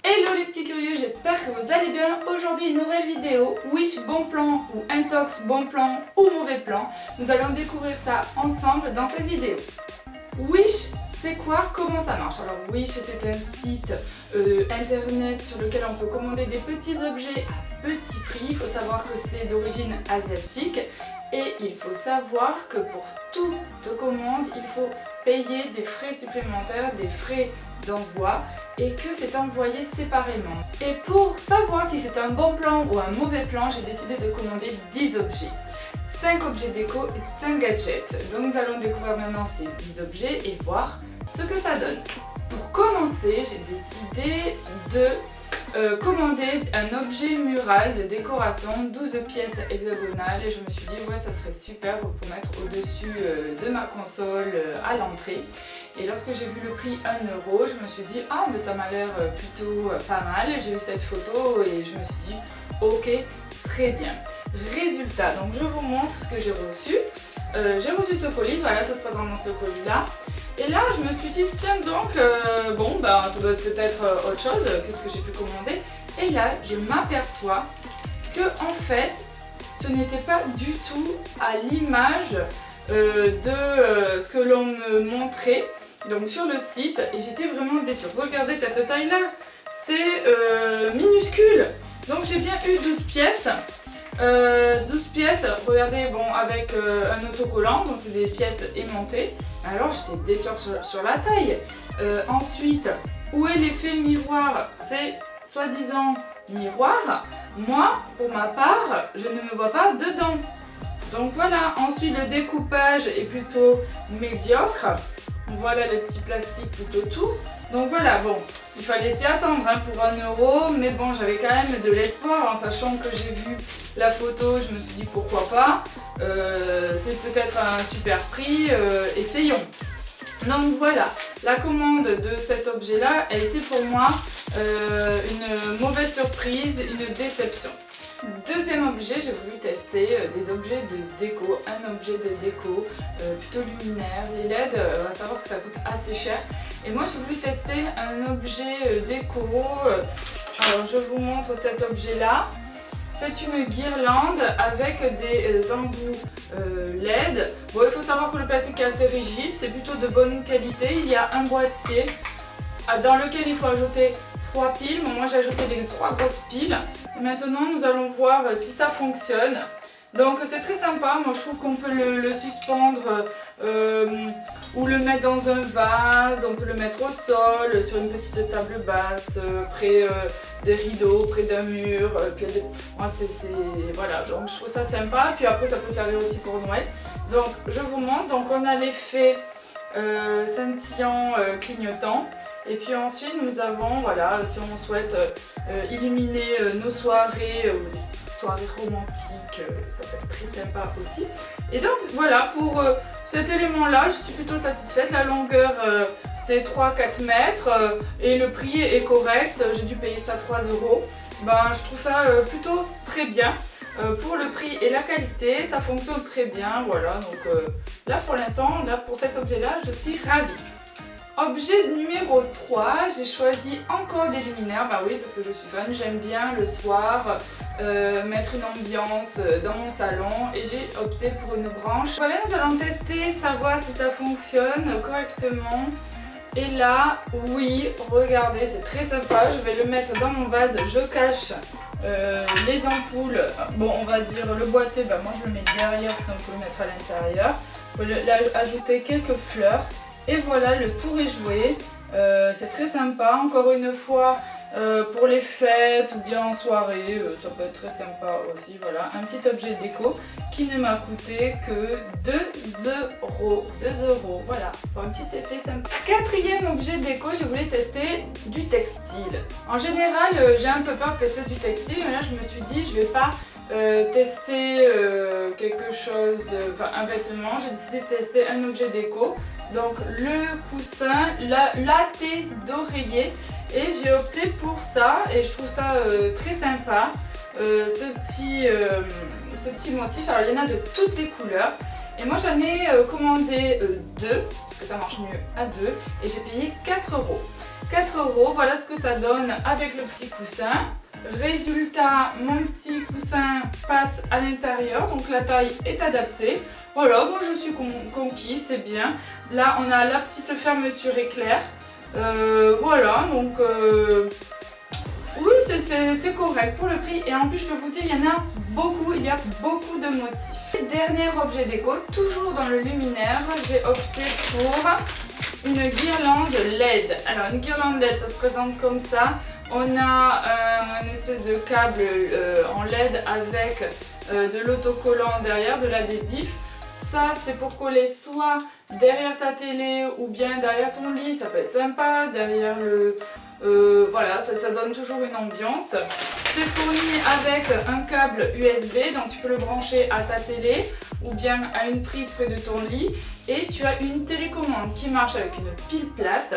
Hello les petits curieux, j'espère que vous allez bien. Aujourd'hui une nouvelle vidéo, Wish bon plan ou Intox bon plan ou mauvais plan. Nous allons découvrir ça ensemble dans cette vidéo. Wish, c'est quoi? Comment ça marche? Alors Wish, c'est un site internet sur lequel on peut commander des petits objets à petit prix. Il faut savoir que c'est d'origine asiatique et il faut savoir que pour toute commande, il faut payer des frais supplémentaires, des frais d'envoi et que c'est envoyé séparément. Et pour savoir si c'est un bon plan ou un mauvais plan, j'ai décidé de commander 10 objets. 5 objets déco et 5 gadgets. Donc nous allons découvrir maintenant ces 10 objets et voir ce que ça donne. Pour commencer, j'ai décidé de commander un objet mural de décoration, 12 pièces hexagonales, et je me suis dit ouais, ça serait super pour mettre au-dessus de ma console à l'entrée. Et lorsque j'ai vu le prix 1 euro, je me suis dit ah mais ça m'a l'air plutôt pas mal. J'ai eu cette photo et je me suis dit ok, très bien. Résultat, donc je vous montre ce que j'ai reçu. J'ai reçu ce colis, voilà, ça se présente dans ce colis là. Et là je me suis dit tiens donc, bon bah ça doit être peut-être autre chose, qu'est-ce que j'ai pu commander. Et là je m'aperçois que en fait ce n'était pas du tout à l'image de ce que l'on me montrait donc sur le site, et j'étais vraiment déçue. Regardez cette taille là, c'est minuscule. Donc j'ai bien eu 12 pièces. 12 pièces, regardez, bon, avec un autocollant, donc c'est des pièces aimantées. Alors j'étais déçue sur la taille. Ensuite, où est l'effet miroir? C'est soi-disant miroir. Moi, pour ma part, je ne me vois pas dedans. Donc voilà. Ensuite, le découpage est plutôt médiocre. Voilà le petit plastique plutôt tout. Donc voilà, bon, il fallait s'y attendre hein, pour 1 euro, mais bon, j'avais quand même de l'espoir en sachant que j'ai vu la photo, je me suis dit pourquoi pas, c'est peut-être un super prix, essayons. Donc voilà, la commande de cet objet-là, elle était pour moi une mauvaise surprise, une déception. Deuxième objet, j'ai voulu tester des objets de déco, un objet de déco plutôt luminaire. Les LED, on va savoir que ça coûte assez cher. Et moi j'ai voulu tester un objet déco. Alors je vous montre cet objet là. C'est une guirlande avec des embouts LED. Bon, il faut savoir que le plastique est assez rigide, c'est plutôt de bonne qualité. Il y a un boîtier dans lequel il faut ajouter 3 piles. Bon, moi j'ai ajouté les 3 grosses piles. Et maintenant nous allons voir si ça fonctionne. Donc c'est très sympa, moi je trouve qu'on peut le suspendre ou le mettre dans un vase, on peut le mettre au sol, sur une petite table basse, près des rideaux, près d'un mur. Moi voilà, donc je trouve ça sympa, puis après ça peut servir aussi pour Noël. Donc je vous montre, donc on a l'effet scintillant clignotant. Et puis ensuite nous avons, voilà, si on souhaite illuminer nos soirées, soirées romantiques, ça peut être très sympa aussi. Et donc voilà, pour cet élément là, je suis plutôt satisfaite. La longueur c'est 3-4 mètres et le prix est correct, j'ai dû payer ça 3 euros. Ben, je trouve ça plutôt très bien. Pour le prix et la qualité, ça fonctionne très bien, voilà. Donc là pour l'instant, là pour cet objet là, je suis ravie. Objet numéro 3, j'ai choisi encore des luminaires, bah oui parce que je suis fan, j'aime bien le soir mettre une ambiance dans mon salon et j'ai opté pour une branche. Voilà, nous allons tester, savoir si ça fonctionne correctement. Et là, oui, regardez, c'est très sympa, je vais le mettre dans mon vase, je cache les ampoules, bon on va dire le boîtier, bah moi je le mets derrière sinon on peut le mettre à l'intérieur. Je vais ajouter quelques fleurs. Et voilà, le tour est joué, c'est très sympa, encore une fois pour les fêtes ou bien en soirée, ça peut être très sympa aussi. Voilà, un petit objet déco qui ne m'a coûté que 2 euros. 2 euros, voilà, pour un petit effet sympa. Quatrième objet déco, j'ai voulu tester du textile. En général, j'ai un peu peur de tester du textile, mais là je me suis dit je vais pas tester quelque chose, enfin un vêtement, j'ai décidé de tester un objet déco. Donc le coussin, la thé d'oreiller, et j'ai opté pour ça et je trouve ça très sympa. Ce petit motif, alors il y en a de toutes les couleurs et moi j'en ai commandé 2 parce que ça marche mieux à 2 et j'ai payé 4 euros. 4 €, voilà ce que ça donne avec le petit coussin. Résultat, mon petit coussin passe à l'intérieur, donc la taille est adaptée. Voilà, bon, je suis conquise, c'est bien. Là, on a la petite fermeture éclair. Voilà, donc oui, c'est correct pour le prix. Et en plus, je peux vous dire, il y en a beaucoup, il y a beaucoup de motifs. Dernier objet déco, toujours dans le luminaire, j'ai opté pour une guirlande LED. Alors, une guirlande LED, ça se présente comme ça. On a une espèce de câble en LED avec de l'autocollant derrière, de l'adhésif. Ça, c'est pour coller soit derrière ta télé ou bien derrière ton lit, ça peut être sympa. Derrière le... voilà, ça donne toujours une ambiance. C'est fourni avec un câble USB, donc tu peux le brancher à ta télé ou bien à une prise près de ton lit. Et tu as une télécommande qui marche avec une pile plate.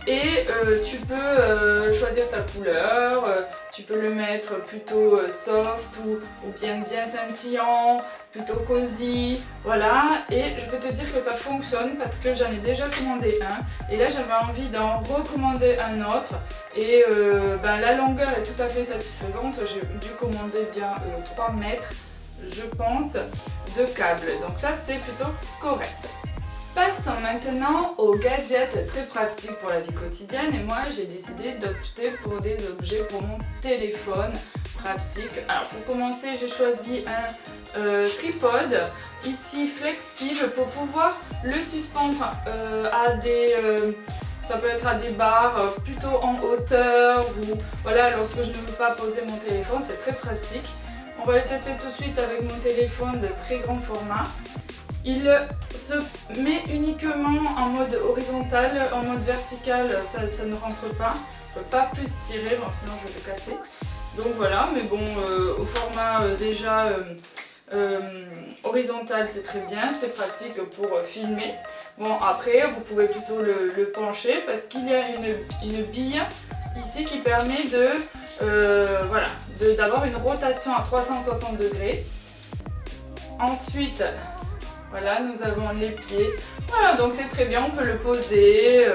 Et tu peux choisir ta couleur, tu peux le mettre plutôt soft ou bien scintillant, plutôt cosy, voilà. Et je peux te dire que ça fonctionne parce que j'en ai déjà commandé un et là j'avais envie d'en recommander un autre et la longueur est tout à fait satisfaisante. J'ai dû commander bien 3 mètres, je pense, de câble, donc ça c'est plutôt correct. Passons maintenant aux gadgets très pratiques pour la vie quotidienne et moi j'ai décidé d'opter pour des objets pour mon téléphone pratique. Alors pour commencer, j'ai choisi un tripode ici flexible pour pouvoir le suspendre à des... ça peut être à des barres plutôt en hauteur ou voilà, lorsque je ne veux pas poser mon téléphone, c'est très pratique. On va le tester tout de suite avec mon téléphone de très grand format. Il se met uniquement en mode horizontal, en mode vertical, ça ne rentre pas. Je ne peux pas plus tirer, bon, sinon je vais le casser. Donc voilà, mais bon, au format déjà horizontal, c'est très bien, c'est pratique pour filmer. Bon, après, vous pouvez plutôt le pencher parce qu'il y a une bille ici qui permet d'avoir une rotation à 360 degrés. Ensuite, voilà, nous avons les pieds. Voilà, donc c'est très bien, on peut le poser,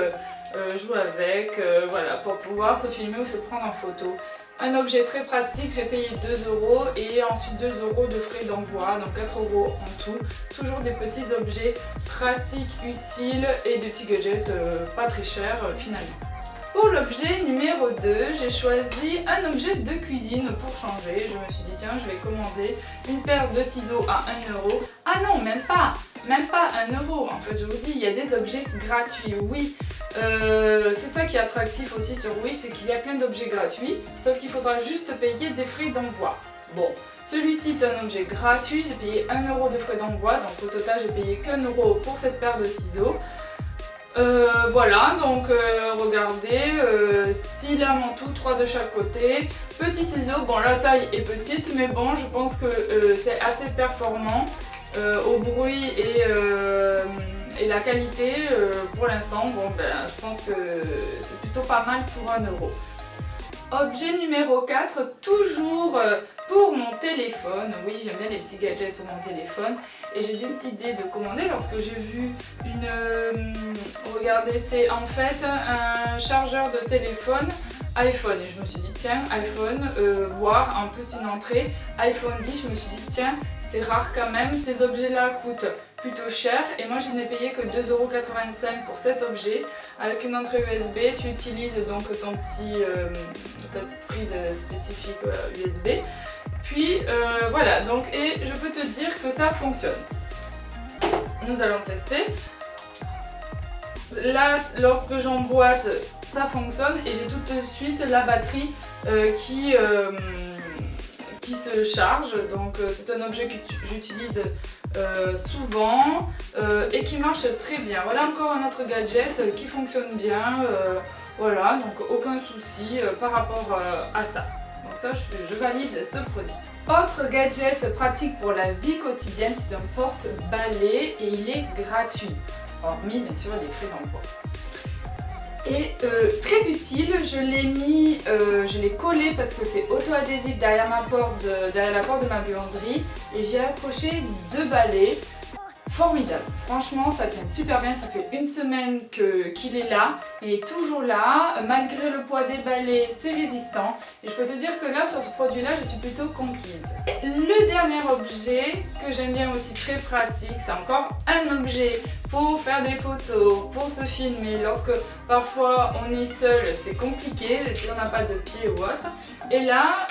jouer avec, voilà, pour pouvoir se filmer ou se prendre en photo. Un objet très pratique, j'ai payé 2 € et ensuite 2 € de frais d'envoi, donc 4 € en tout. Toujours des petits objets pratiques, utiles et des petits gadgets pas très chers finalement. Pour l'objet numéro 2, j'ai choisi un objet de cuisine pour changer. Je me suis dit tiens, je vais commander une paire de ciseaux à 1 €. Ah non, même pas 1 €. En fait, je vous dis, il y a des objets gratuits, oui. C'est ça qui est attractif aussi sur Wish, c'est qu'il y a plein d'objets gratuits, sauf qu'il faudra juste payer des frais d'envoi. Bon, celui-ci est un objet gratuit, j'ai payé 1 € de frais d'envoi, donc au total j'ai payé qu'1 € pour cette paire de ciseaux. Voilà, donc regardez, 6 lames en tout, 3 de chaque côté. Petits ciseaux, bon la taille est petite, mais bon je pense que c'est assez performant au bruit et la qualité pour l'instant. Bon je pense que c'est plutôt pas mal pour 1 €. Objet numéro 4, toujours pour mon téléphone. Oui, j'aime bien les petits gadgets pour mon téléphone. Et j'ai décidé de commander lorsque j'ai vu regardez, c'est en fait un chargeur de téléphone iPhone. Et je me suis dit, tiens, iPhone, voire en plus une entrée iPhone 10. Je me suis dit, tiens, c'est rare quand même. Ces objets-là coûtent plutôt cher. Et moi, je n'ai payé que 2,85 € pour cet objet. Avec une entrée USB, tu utilises donc ta petite prise spécifique USB. Puis voilà, donc, et je peux te dire que ça fonctionne. Nous allons tester. Là, lorsque j'emboîte, ça fonctionne et j'ai tout de suite la batterie qui se charge. Donc c'est un objet que j'utilise souvent et qui marche très bien. Voilà encore un autre gadget qui fonctionne bien. Voilà, donc aucun souci par rapport à ça. Donc ça, je valide ce produit. Autre gadget pratique pour la vie quotidienne, c'est un porte-balai et il est gratuit, hormis bien sûr les frais d'envoi. Et très utile, je l'ai collé parce que c'est auto-adhésif derrière la porte de ma buanderie et j'ai accroché 2 balais formidable. Franchement, ça tient super bien. Ça fait une semaine qu'il est là. Il est toujours là. Malgré le poids des balais, c'est résistant. Et je peux te dire que là, sur ce produit-là, je suis plutôt conquise. Et le dernier objet que j'aime bien aussi, très pratique, c'est encore un objet pour faire des photos, pour se filmer. Lorsque parfois on est seul, c'est compliqué si on n'a pas de pied ou autre. Et là,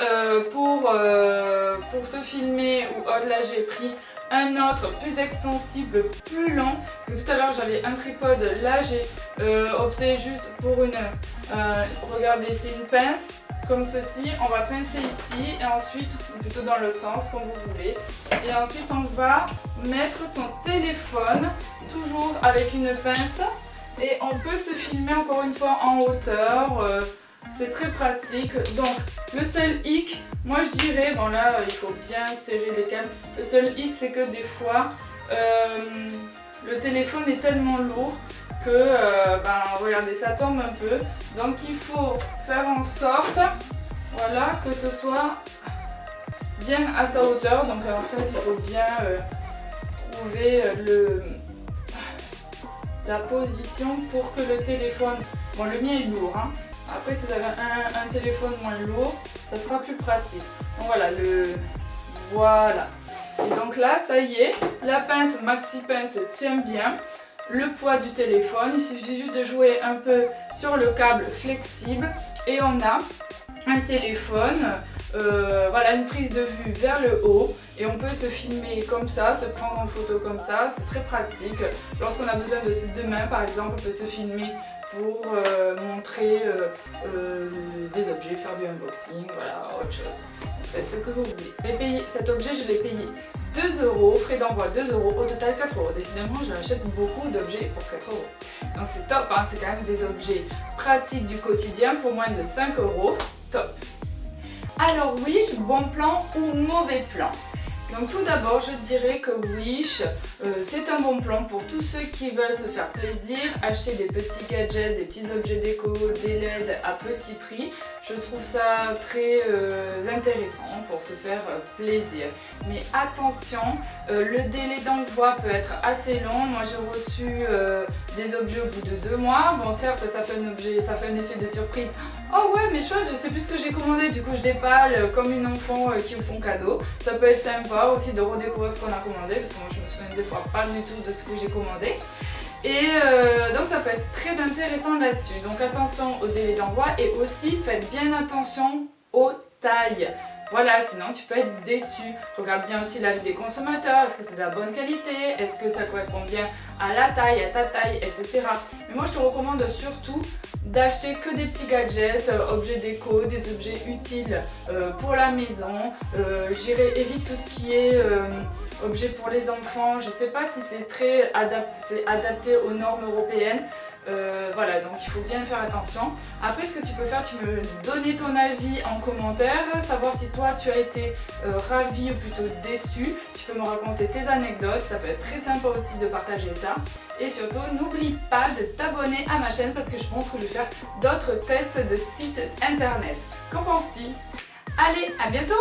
pour se filmer ou autre, là j'ai pris un autre plus extensible, plus long, parce que tout à l'heure j'avais un tripode, là j'ai opté juste pour une, regardez, c'est une pince comme ceci, on va pincer ici et ensuite, plutôt dans l'autre sens comme vous voulez, et ensuite on va mettre son téléphone, toujours avec une pince, et on peut se filmer encore une fois en hauteur. C'est très pratique. Donc le seul hic, moi je dirais, bon là il faut bien serrer les câbles, le seul hic c'est que des fois le téléphone est tellement lourd que regardez, ça tombe un peu. Donc il faut faire en sorte, voilà, que ce soit bien à sa hauteur. Donc en fait il faut bien trouver la position pour que le téléphone, bon le mien est lourd hein. Après, si vous avez un téléphone moins lourd, ça sera plus pratique. Donc voilà. Et donc là, ça y est, la pince maxi pince tient bien le poids du téléphone. Il suffit juste de jouer un peu sur le câble flexible et on a un téléphone, voilà, une prise de vue vers le haut et on peut se filmer comme ça, se prendre en photo comme ça. C'est très pratique. Lorsqu'on a besoin de ses deux mains, par exemple, on peut se filmer pour montrer des objets, faire du unboxing, voilà, autre chose. Faites ce que vous voulez. Cet objet, je l'ai payé 2 €, frais d'envoi 2 €, au total 4 €. Décidément, j'achète beaucoup d'objets pour 4 €. Donc c'est top, hein, c'est quand même des objets pratiques du quotidien pour moins de 5 €. Top. Alors Wish, bon plan ou mauvais plan? Donc tout d'abord, je dirais que Wish, c'est un bon plan pour tous ceux qui veulent se faire plaisir, acheter des petits gadgets, des petits objets déco, des LED à petit prix. Je trouve ça très intéressant pour se faire plaisir. Mais attention, le délai d'envoi peut être assez long. Moi j'ai reçu des objets au bout de 2 mois. Bon certes, ça fait un effet de surprise. Oh ouais mais chouette, je sais plus ce que j'ai commandé, du coup je déballe comme une enfant qui ouvre son cadeau. Ça peut être sympa aussi de redécouvrir ce qu'on a commandé, parce que moi je me souviens des fois pas du tout de ce que j'ai commandé. Et donc ça peut être très intéressant là-dessus. Donc attention au délai d'envoi et aussi faites bien attention aux tailles. Voilà, sinon tu peux être déçu. Regarde bien aussi l'avis des consommateurs, est-ce que c'est de la bonne qualité, est-ce que ça correspond bien à la taille, à ta taille, etc. Mais moi je te recommande surtout d'acheter que des petits gadgets, objets déco, des objets utiles pour la maison. Je dirais évite tout ce qui est objets pour les enfants. Je ne sais pas si c'est très adapté aux normes européennes. Voilà, donc il faut bien faire attention. Après, ce que tu peux faire, tu me donner ton avis en commentaire, savoir si toi tu as été ravi ou plutôt déçu. Tu peux me raconter tes anecdotes, ça peut être très sympa aussi de partager ça. Et surtout, n'oublie pas de t'abonner à ma chaîne parce que je pense que je vais faire d'autres tests de sites internet. Qu'en penses-tu? Allez, à bientôt!